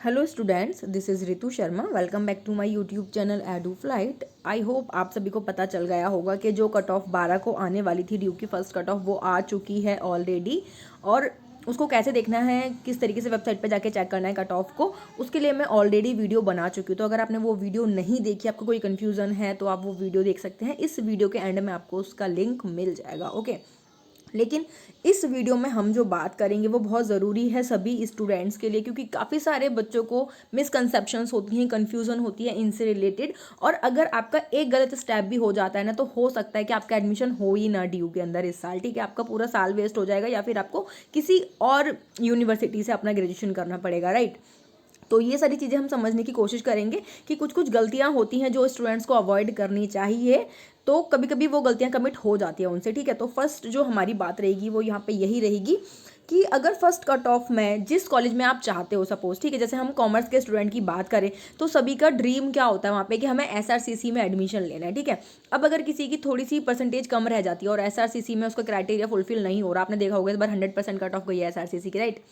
Hello students, this is Ritu Sharma. Welcome back to my YouTube channel Edu Flight. I hope आप सभी को पता चल गया होगा कि जो कट ऑफ 12 को आने वाली थी ड्यू की फर्स्ट कट ऑफ वो आ चुकी है ऑलरेडी। और उसको कैसे देखना है, किस तरीके से वेबसाइट पे जाके चेक करना है कट ऑफ को, उसके लिए मैं ऑलरेडी वीडियो बना चुकी हूँ। तो अगर आपने वो वीडियो नहीं देखी, आपको कोई कन्फ्यूज़न है तो आप वो वीडियो देख सकते हैं। इस वीडियो के एंड में आपको उसका लिंक मिल जाएगा, ओके। लेकिन इस वीडियो में हम जो बात करेंगे वो बहुत ज़रूरी है सभी स्टूडेंट्स के लिए, क्योंकि काफ़ी सारे बच्चों को मिसकंसेप्शंस होती हैं, कन्फ्यूज़न होती है इनसे रिलेटेड। और अगर आपका एक गलत स्टेप भी हो जाता है ना, तो हो सकता है कि आपका एडमिशन हो ही ना ड्यू के अंदर इस साल, ठीक है। आपका पूरा साल वेस्ट हो जाएगा या फिर आपको किसी और यूनिवर्सिटी से अपना ग्रेजुएशन करना पड़ेगा, राइट। तो ये सारी चीज़ें हम समझने की कोशिश करेंगे कि कुछ कुछ गलतियां होती हैं जो स्टूडेंट्स को अवॉइड करनी चाहिए। तो कभी कभी वो गलतियां कमिट हो जाती हैं उनसे, ठीक है। तो फर्स्ट जो हमारी बात रहेगी वो यहाँ पे यही रहेगी कि अगर फर्स्ट कट ऑफ में जिस कॉलेज में आप चाहते हो, सपोज, ठीक है, जैसे हम कॉमर्स के स्टूडेंट की बात करें तो सभी का ड्रीम क्या होता है वहाँ पे कि हमें एसआरसीसी में एडमिशन लेना है, ठीक है। अब अगर किसी की थोड़ी सी परसेंटेज कम रह जाती है और एसआरसीसी में उसका क्राइटेरिया फुलफिल नहीं हो रहा, आपने देखा होगा इस बार 100% कट ऑफ गई है एसआरसीसी की, राइट।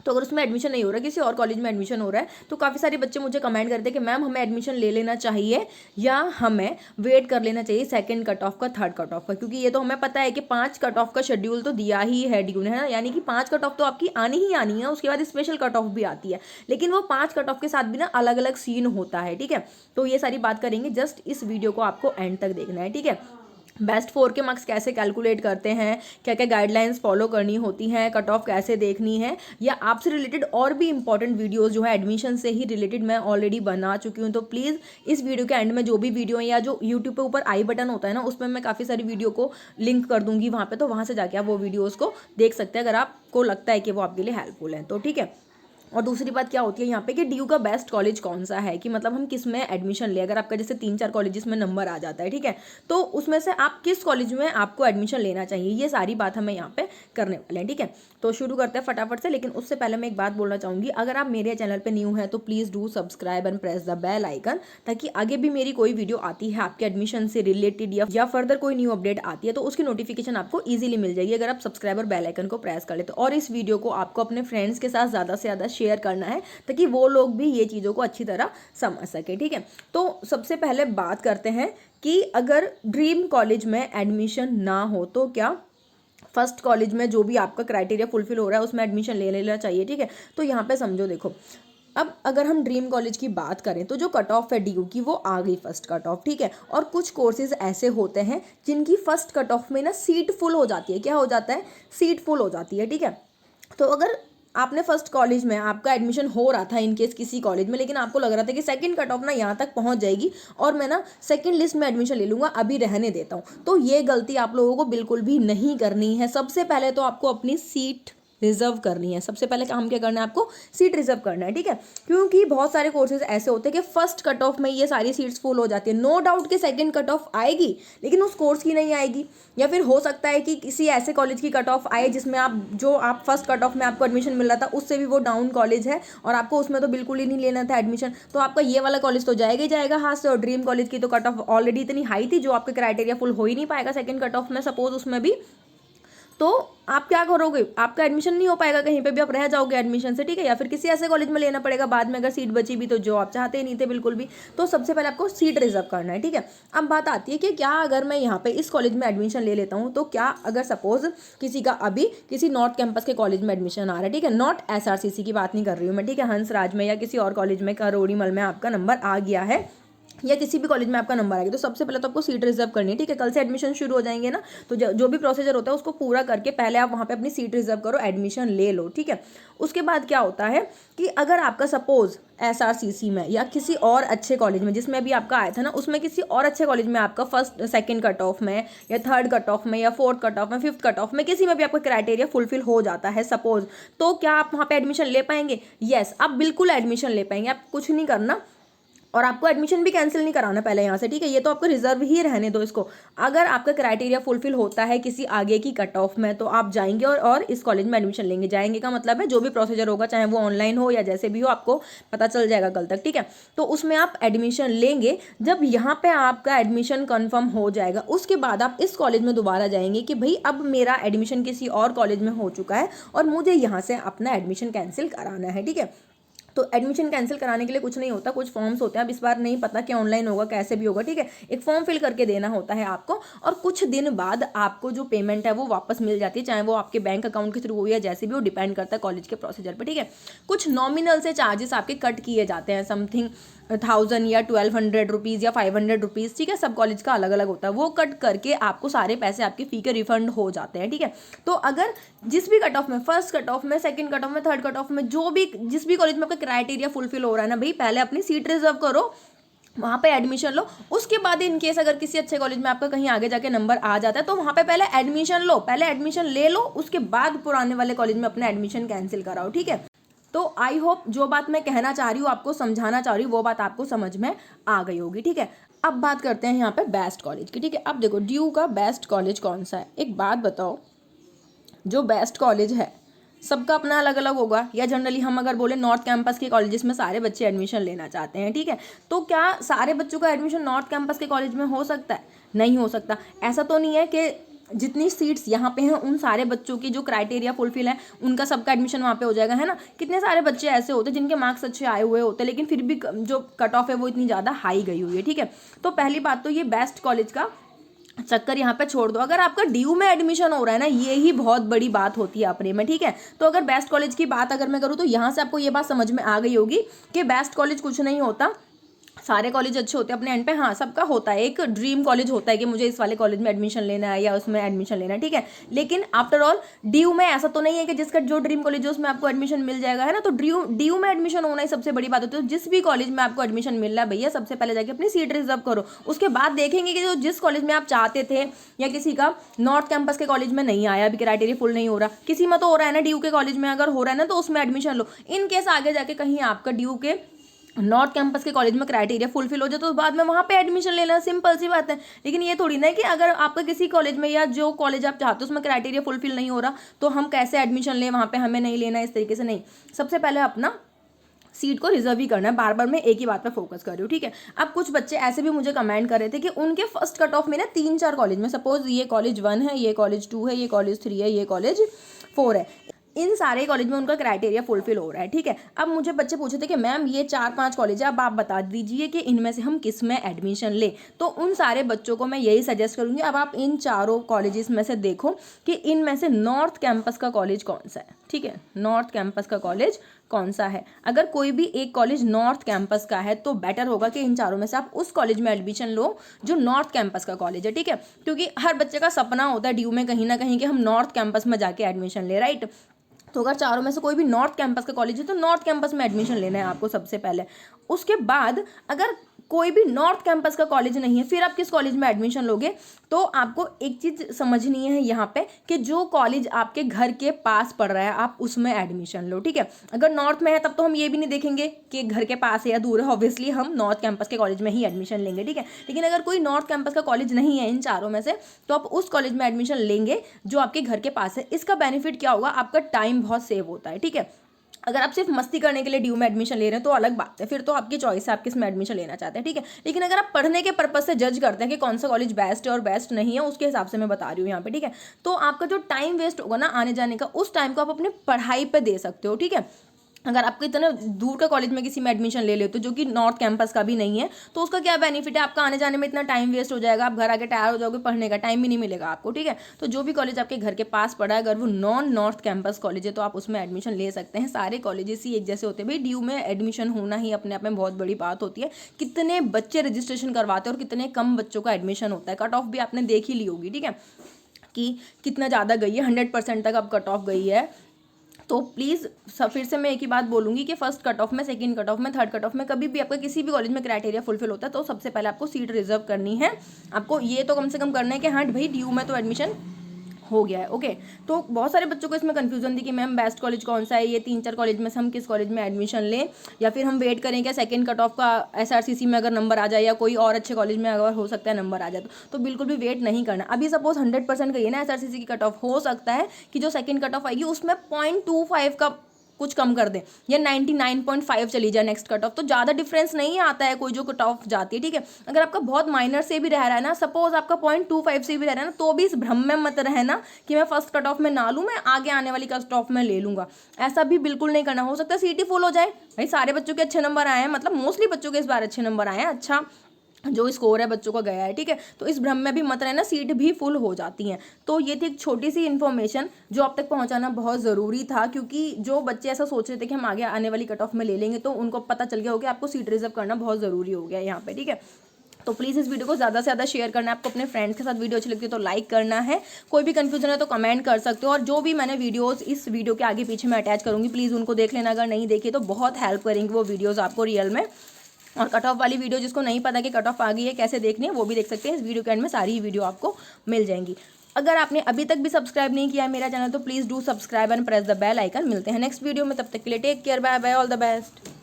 तो अगर उसमें एडमिशन नहीं हो रहा, किसी और कॉलेज में एडमिशन हो रहा है, तो काफ़ी सारे बच्चे मुझे कमेंट करते हैं कि मैम हमें एडमिशन ले लेना चाहिए या हमें वेट कर लेना चाहिए सेकंड कट ऑफ का, थर्ड कट ऑफ का। क्योंकि ये तो हमें पता है कि 5 कट ऑफ का शेड्यूल तो दिया ही है ड्यू ने, है ना। यानी कि 5 कट ऑफ तो आपकी आनी ही आनी है, उसके बाद स्पेशल कट ऑफ भी आती है। लेकिन वो 5 कट ऑफ के साथ भी ना अलग अलग सीन होता है, ठीक है। तो ये सारी बात करेंगे, जस्ट इस वीडियो को आपको एंड तक देखना है, ठीक है। बेस्ट 4 के मार्क्स कैसे कैलकुलेट करते हैं, क्या क्या गाइडलाइंस फॉलो करनी होती हैं, कट ऑफ कैसे देखनी है, या आपसे रिलेटेड और भी इंपॉर्टेंट वीडियोस जो है एडमिशन से ही रिलेटेड मैं ऑलरेडी बना चुकी हूँ। तो प्लीज़ इस वीडियो के एंड में जो भी वीडियो है या जो यूट्यूब पे ऊपर आई बटन होता है ना, उसमें मैं काफ़ी सारी वीडियो को लिंक कर दूंगी वहाँ पे, तो वहाँ से जाके आप वो वीडियोज़ को देख सकते हैं अगर आपको लगता है कि वो आपके लिए हेल्पफुल है तो, ठीक है। और दूसरी बात क्या होती है यहाँ पे कि ड्यू का बेस्ट कॉलेज कौन सा है, कि मतलब हम किस में एडमिशन ले। अगर आपका जैसे 3-4 कॉलेजेस में नंबर आ जाता है, ठीक है, तो उसमें से आप किस कॉलेज में आपको एडमिशन लेना चाहिए, ये सारी बात हमें यहाँ पे करने वाले हैं, ठीक है। तो शुरू करते हैं फटाफट से। लेकिन उससे पहले मैं एक बात बोलना चाहूँगी, अगर आप मेरे चैनल पर न्यू है तो please do subscribe and press the bell icon, ताकि आगे भी मेरी कोई वीडियो आती है आपके एडमिशन से रिलेटेड या फर्दर कोई न्यू अपडेट आती है तो उसकी नोटिफिकेशन आपको ईजिली मिल जाएगी अगर आप सब्सक्राइब और बेल आइकन को प्रेस कर ले तो। और इस वीडियो को आपको अपने फ्रेंड्स के साथ ज़्यादा से ज़्यादा शेयर करना है ताकि वो लोग भी ये चीज़ों को अच्छी तरह समझ सके, ठीक है। तो सबसे पहले बात करते हैं कि अगर ड्रीम कॉलेज में एडमिशन ना हो तो क्या फर्स्ट कॉलेज में जो भी आपका क्राइटेरिया फुलफिल हो रहा है उसमें एडमिशन ले लेना चाहिए, ठीक है। तो यहाँ पे समझो, देखो, अब अगर हम ड्रीम कॉलेज की बात करें तो जो कट ऑफ है ड्यू की वो आ गई फर्स्ट कट ऑफ, ठीक है। और कुछ कोर्सेज ऐसे होते हैं जिनकी फर्स्ट कट ऑफ में ना सीट फुल हो जाती है। क्या हो जाता है? सीट फुल हो जाती है, ठीक है। तो अगर आपने फर्स्ट कॉलेज में आपका एडमिशन हो रहा था इनकेस किसी कॉलेज में, लेकिन आपको लग रहा था कि सेकंड कट ऑफ ना यहाँ तक पहुँच जाएगी और मैं ना सेकंड लिस्ट में एडमिशन ले लूँगा, अभी रहने देता हूँ, तो ये गलती आप लोगों को बिल्कुल भी नहीं करनी है। सबसे पहले तो आपको अपनी सीट रिजर्व करनी है। सबसे पहले काम क्या करना है? आपको सीट रिजर्व करना है, ठीक है। क्योंकि बहुत सारे कोर्सेज ऐसे होते हैं कि फर्स्ट कट ऑफ में ये सारी सीट्स फुल हो जाती है। नो डाउट कि सेकंड कट ऑफ आएगी लेकिन उस कोर्स की नहीं आएगी, या फिर हो सकता है कि किसी ऐसे कॉलेज की कट ऑफ आए जिसमें आप फर्स्ट कट ऑफ में आपको एडमिशन मिल रहा था उससे भी वो डाउन कॉलेज है और आपको उसमें तो बिल्कुल ही नहीं लेना था एडमिशन, तो आपका ये वाला कॉलेज तो जाएगा ही जाएगा हाथ से। और ड्रीम कॉलेज की तो कट ऑफ ऑलरेडी इतनी हाई थी जो आपके क्राइटेरिया फुल हो ही नहीं पाएगा सेकंड कट ऑफ में, सपोज उसमें भी। तो आप क्या करोगे? आपका एडमिशन नहीं हो पाएगा कहीं पे भी, आप रह जाओगे एडमिशन से, ठीक है। या फिर किसी ऐसे कॉलेज में लेना पड़ेगा बाद में अगर सीट बची भी, तो जो आप चाहते ही नहीं थे बिल्कुल भी। तो सबसे पहले आपको सीट रिजर्व करना है, ठीक है। अब बात आती है कि क्या अगर मैं यहाँ पे इस कॉलेज में एडमिशन ले लेता हूँ तो क्या अगर सपोज किसी का अभी किसी नॉर्थ कैंपस के कॉलेज में एडमिशन आ रहा है, ठीक है, नॉट एसआरसीसी की बात नहीं कर रही हूँ मैं, ठीक है, हंसराज में या किसी और कॉलेज में, करोड़ीमल में आपका नंबर आ गया है या किसी भी कॉलेज में आपका नंबर आ गया, तो सबसे पहले तो आपको सीट रिजर्व करनी है, ठीक है। कल से एडमिशन शुरू हो जाएंगे ना, तो जो भी प्रोसीजर होता है उसको पूरा करके पहले आप वहाँ पे अपनी सीट रिजर्व करो, एडमिशन ले लो, ठीक है। उसके बाद क्या होता है कि अगर आपका सपोज एसआरसीसी में या किसी और अच्छे कॉलेज में जिसमें अभी आपका आया था ना, उसमें किसी और अच्छे कॉलेज में आपका फर्स्ट सेकंड कट ऑफ में या थर्ड कट ऑफ में या फोर्थ कट ऑफ में फिफ्थ कट ऑफ में किसी में भी आपका क्राइटेरिया फुलफिल हो जाता है सपोज, तो क्या आप वहाँ पे एडमिशन ले पाएंगे? यस, आप बिल्कुल एडमिशन ले पाएंगे। आप कुछ नहीं करना और आपको एडमिशन भी कैंसिल नहीं कराना पहले यहाँ से, ठीक है। ये तो आपको रिजर्व ही रहने दो इसको। अगर आपका क्राइटेरिया फुलफिल होता है किसी आगे की कट ऑफ में तो आप जाएंगे और इस कॉलेज में एडमिशन लेंगे। जाएंगे का मतलब है जो भी प्रोसीजर होगा, चाहे वो ऑनलाइन हो या जैसे भी हो, आपको पता चल जाएगा कल तक, ठीक है। तो उसमें आप एडमिशन लेंगे। जब यहाँ पे आपका एडमिशन कन्फर्म हो जाएगा उसके बाद आप इस कॉलेज में दोबारा जाएंगे कि भाई अब मेरा एडमिशन किसी और कॉलेज में हो चुका है और मुझे यहाँ से अपना एडमिशन कैंसिल कराना है, ठीक है। तो एडमिशन कैंसिल कराने के लिए कुछ नहीं होता, कुछ फॉर्म्स होते हैं, अब इस बार नहीं पता कि ऑनलाइन होगा कैसे भी होगा, ठीक है। एक फॉर्म फिल करके देना होता है आपको, और कुछ दिन बाद आपको जो पेमेंट है वो वापस मिल जाती है, चाहे वो आपके बैंक अकाउंट के थ्रू हो या जैसे भी हो, डिपेंड करता है कॉलेज के प्रोसीजर पर, ठीक है। कुछ नॉमिनल से चार्जेस आपके कट किए जाते हैं, समथिंग 1000 या 1200 रुपीज़ या 500 रुपीज़, ठीक है, सब कॉलेज का अलग अलग होता है, वो कट करके आपको सारे पैसे आपकी फ़ी के रिफंड हो जाते हैं, ठीक है। तो अगर जिस भी कट ऑफ में, फर्स्ट कट ऑफ में, सेकंड कट ऑफ में, थर्ड कट ऑफ में, जो भी जिस भी कॉलेज में आपका क्राइटेरिया फुलफिल हो रहा है ना भाई, पहले अपनी सीट रिजर्व करो, वहाँ पे एडमिशन लो। उसके बाद इन केस अगर किसी अच्छे कॉलेज में आपका कहीं आगे जाके नंबर आ जाता है तो वहाँ पे पहले एडमिशन लो, पहले एडमिशन ले लो, उसके बाद पुराने वाले कॉलेज में अपना एडमिशन कैंसिल कराओ, ठीक है। तो आई होप जो बात मैं कहना चाह रही हूँ, आपको समझाना चाह रही हूँ, वो बात आपको समझ में आ गई होगी, ठीक है। अब बात करते हैं यहाँ पे बेस्ट कॉलेज की, ठीक है। अब देखो ड्यू का बेस्ट कॉलेज कौन सा है, एक बात बताओ, जो बेस्ट कॉलेज है सबका अपना अलग अलग होगा, या जनरली हम अगर बोले नॉर्थ कैंपस के कॉलेजेस में सारे बच्चे एडमिशन लेना चाहते हैं, ठीक है, तो क्या सारे बच्चों का एडमिशन नॉर्थ कैंपस के कॉलेज में हो सकता है? नहीं हो सकता। ऐसा तो नहीं है कि जितनी सीट्स यहाँ पे हैं उन सारे बच्चों की जो क्राइटेरिया फुलफिल है उनका सबका एडमिशन वहाँ पे हो जाएगा, है ना। कितने सारे बच्चे ऐसे होते हैं जिनके मार्क्स अच्छे आए हुए होते हैं लेकिन फिर भी जो कट ऑफ है वो इतनी ज़्यादा हाई गई हुई है, ठीक है। तो पहली बात तो ये बेस्ट कॉलेज का चक्कर यहाँ पे छोड़ दो। अगर आपका ड्यू में एडमिशन हो रहा है ना, ये ही बहुत बड़ी बात होती है अपने में, ठीक है। तो अगर बेस्ट कॉलेज की बात अगर मैं करूँ तो यहाँ से आपको ये बात समझ में आ गई होगी कि बेस्ट कॉलेज कुछ नहीं होता, सारे कॉलेज अच्छे होते हैं अपने एंड पे। हाँ, सबका होता है, एक ड्रीम कॉलेज होता है कि मुझे इस वाले कॉलेज में एडमिशन लेना है या उसमें एडमिशन लेना है, ठीक है। लेकिन आफ्टर ऑल ड्यू में ऐसा तो नहीं है कि जिसका जो ड्रीम कॉलेज है उसमें आपको एडमिशन मिल जाएगा, है ना। तो ड्यू में एडमिशन होना ही सबसे बड़ी बात होती है। तो जिस भी कॉलेज में आपको एडमिशन मिल रहा है भैया, सबसे पहले जाके अपनी सीट रिजर्व करो, उसके बाद देखेंगे कि जो जिस कॉलेज में आप चाहते थे, या किसी का नॉर्थ कैंपस के कॉलेज में नहीं आया, अभी क्राइटेरिया फुल नहीं हो रहा, किसी में तो हो रहा है ना, ड्यू के कॉलेज में अगर हो रहा है ना तो उसमें एडमिशन लो। इन केस आगे जाके कहीं आपका ड्यू के नॉर्थ कैंपस के कॉलेज में क्राइटेरिया फुलफिल हो जाए तो बाद में वहाँ पे एडमिशन लेना, सिंपल सी बात है। लेकिन ये थोड़ी ना है कि अगर आपका किसी कॉलेज में या जो कॉलेज आप चाहते हो उसमें क्राइटेरिया फुलफिल नहीं हो रहा तो हम कैसे एडमिशन लें, वहाँ पे हमें नहीं लेना, इस तरीके से नहीं। सबसे पहले अपना सीट को रिजर्व ही करना है। बार बार मैं एक ही बात पे फोकस कर रही हूँ, ठीक है। अब कुछ बच्चे ऐसे भी मुझे कमेंट कर रहे थे कि उनके फर्स्ट कट ऑफ में ना 3-4 कॉलेज में, सपोज ये कॉलेज 1 है, ये कॉलेज 2 है, ये कॉलेज 3 है, ये कॉलेज 4 है, इन सारे कॉलेज में उनका क्राइटेरिया फुलफिल हो रहा है, ठीक है। अब मुझे बच्चे पूछे थे कि मैम ये 4-5 कॉलेज है, अब आप बता दीजिए कि इनमें से हम किस में एडमिशन लें। तो उन सारे बच्चों को मैं यही सजेस्ट करूँगी, अब आप इन चारों कॉलेजेस में से देखो कि इनमें से नॉर्थ कैंपस का कॉलेज कौन सा है, ठीक है। नॉर्थ कैंपस का कॉलेज कौन सा है। अगर कोई भी एक कॉलेज नॉर्थ कैंपस का है तो बेटर होगा कि इन चारों में से आप उस कॉलेज में एडमिशन लो जो नॉर्थ कैंपस का कॉलेज है, ठीक है। क्योंकि हर बच्चे का सपना होता है ड्यू में कहीं ना कहीं कि हम नॉर्थ कैंपस में जाके एडमिशन ले, राइट। तो अगर चारों में से कोई भी नॉर्थ कैंपस का कॉलेज है तो नॉर्थ कैंपस में एडमिशन लेना है आपको सबसे पहले। उसके बाद अगर कोई भी नॉर्थ कैंपस का कॉलेज नहीं है फिर आप किस कॉलेज में एडमिशन लोगे। तो आपको एक चीज़ समझनी है यहाँ पे कि जो कॉलेज आपके घर के पास पड़ रहा है आप उसमें एडमिशन लो, ठीक है। अगर नॉर्थ में है तब तो हम ये भी नहीं देखेंगे कि घर के पास है या दूर है, ऑब्वियसली हम नॉर्थ कैंपस के कॉलेज में ही एडमिशन लेंगे, ठीक है। लेकिन अगर कोई नॉर्थ कैंपस का कॉलेज नहीं है इन चारों में से तो आप उस कॉलेज में एडमिशन लेंगे जो आपके घर के पास है। इसका बेनिफिट क्या होगा, आपका टाइम बहुत सेव होता है, ठीक है। अगर आप सिर्फ मस्ती करने के लिए ड्यू में एडमिशन ले रहे हैं तो अलग बात है, फिर तो आपकी चॉइस है आप किस में एडमिशन लेना चाहते हैं, ठीक है। लेकिन अगर आप पढ़ने के पर्पज से जज करते हैं कि कौन सा कॉलेज बेस्ट है और बेस्ट नहीं है, उसके हिसाब से मैं बता रही हूँ यहाँ पे, ठीक है। तो आपका जो टाइम वेस्ट होगा ना आने जाने का, उस टाइम को आप अपने पढ़ाई पे दे सकते हो, ठीक है। अगर आपको इतना दूर का कॉलेज में किसी में एडमिशन ले लेते हो जो कि नॉर्थ कैंपस का भी नहीं है तो उसका क्या बेनिफिट है, आपका आने जाने में इतना टाइम वेस्ट हो जाएगा, आप घर आके टायर हो जाओगे, पढ़ने का टाइम भी नहीं मिलेगा आपको, ठीक है। तो जो भी कॉलेज आपके घर के पास पड़ा है अगर वो नॉर्थ कैंपस कॉलेज है तो आप उसमें एडमिशन ले सकते हैं। सारे कॉलेजेस ही एक जैसे होते हैं भाई, ड्यू में एडमिशन होना ही अपने आप में बहुत बड़ी बात होती है। कितने बच्चे रजिस्ट्रेशन करवाते हैं और कितने कम बच्चों का एडमिशन होता है। कट ऑफ भी आपने देख ही ली होगी, ठीक है, कि कितना ज़्यादा गई है, 100% तक अब कट ऑफ गई है। तो प्लीज़ फिर से मैं एक ही बात बोलूँगी कि फर्स्ट कट ऑफ में, सेकंड कट ऑफ में, थर्ड कट ऑफ में कभी भी आपका किसी भी कॉलेज में क्राइटेरिया फुलफिल होता है तो सबसे पहले आपको सीट रिजर्व करनी है। आपको ये तो कम से कम करना है कि हाँ भाई ड्यू में तो एडमिशन हो गया है, ओके। तो बहुत सारे बच्चों को इसमें कंफ्यूजन थी कि मैम बेस्ट कॉलेज कौन सा है, ये 3-4 कॉलेज में से हम किस कॉलेज में एडमिशन लें, या फिर हम वेट करें क्या सेकंड कट ऑफ का SRCC में अगर नंबर आ जाए या कोई और अच्छे कॉलेज में अगर हो सकता है नंबर आ जाए तो बिल्कुल भी वेट नहीं करना। अभी सपोज 100% गई है ना SRCC की कट ऑफ, हो सकता है कि जो सेकंड कट ऑफ आएगी उसमें 0.25 का कुछ कम कर दें, या 99.5 चली जाए नेक्स्ट कट ऑफ, तो ज़्यादा डिफरेंस नहीं आता है कोई जो कट ऑफ जाती है, ठीक है। अगर आपका बहुत माइनर से भी रह रहा है ना, सपोज आपका 0.25 से भी रह रहा है ना, तो भी इस भ्रम में मत रहना कि मैं फर्स्ट कट ऑफ में ना लूँ, मैं आगे आने वाली कट ऑफ में ले लूँगा। ऐसा भी बिल्कुल नहीं करना। हो सकता है सीटी फुल हो जाए, भाई सारे बच्चों के अच्छे नंबर आए हैं, मतलब मोस्टली बच्चों के इस बार अच्छे नंबर आए हैं, अच्छा जो स्कोर है बच्चों का गया है, ठीक है। तो इस भ्रम में भी मत रहना, सीट भी फुल हो जाती हैं। तो ये थी एक छोटी सी इन्फॉर्मेशन जो आप तक पहुंचाना बहुत ज़रूरी था, क्योंकि जो बच्चे ऐसा सोच रहे थे कि हम आगे आने वाली कट ऑफ में ले लेंगे, तो उनको पता चल गया हो कि आपको सीट रिजर्व करना बहुत ज़रूरी हो गया यहाँ पे, ठीक है। तो प्लीज़ इस वीडियो को ज़्यादा से ज़्यादा शेयर करना है आपको, अपने फ्रेंड्स के साथ वीडियो अच्छी लगती है तो लाइक करना है। कोई भी कंफ्यूजन है तो कमेंट कर सकते हो, और जो भी मैंने वीडियोस इस वीडियो के आगे पीछे मैं अटैच करूँगी, प्लीज़ उनको देख लेना। अगर नहीं देखी तो बहुत हेल्प करेंगे वो वीडियोज़ आपको रियल में। और कट ऑफ वाली वीडियो जिसको नहीं पता कि कट ऑफ आ गई है कैसे देखनी है, वो भी देख सकते हैं। इस वीडियो के एंड में सारी ही वीडियो आपको मिल जाएंगी। अगर आपने अभी तक भी सब्सक्राइब नहीं किया है मेरा चैनल, तो please do subscribe and press the bell icon. मिलते हैं नेक्स्ट वीडियो में, तब तक के लिए take care, bye bye, all the best.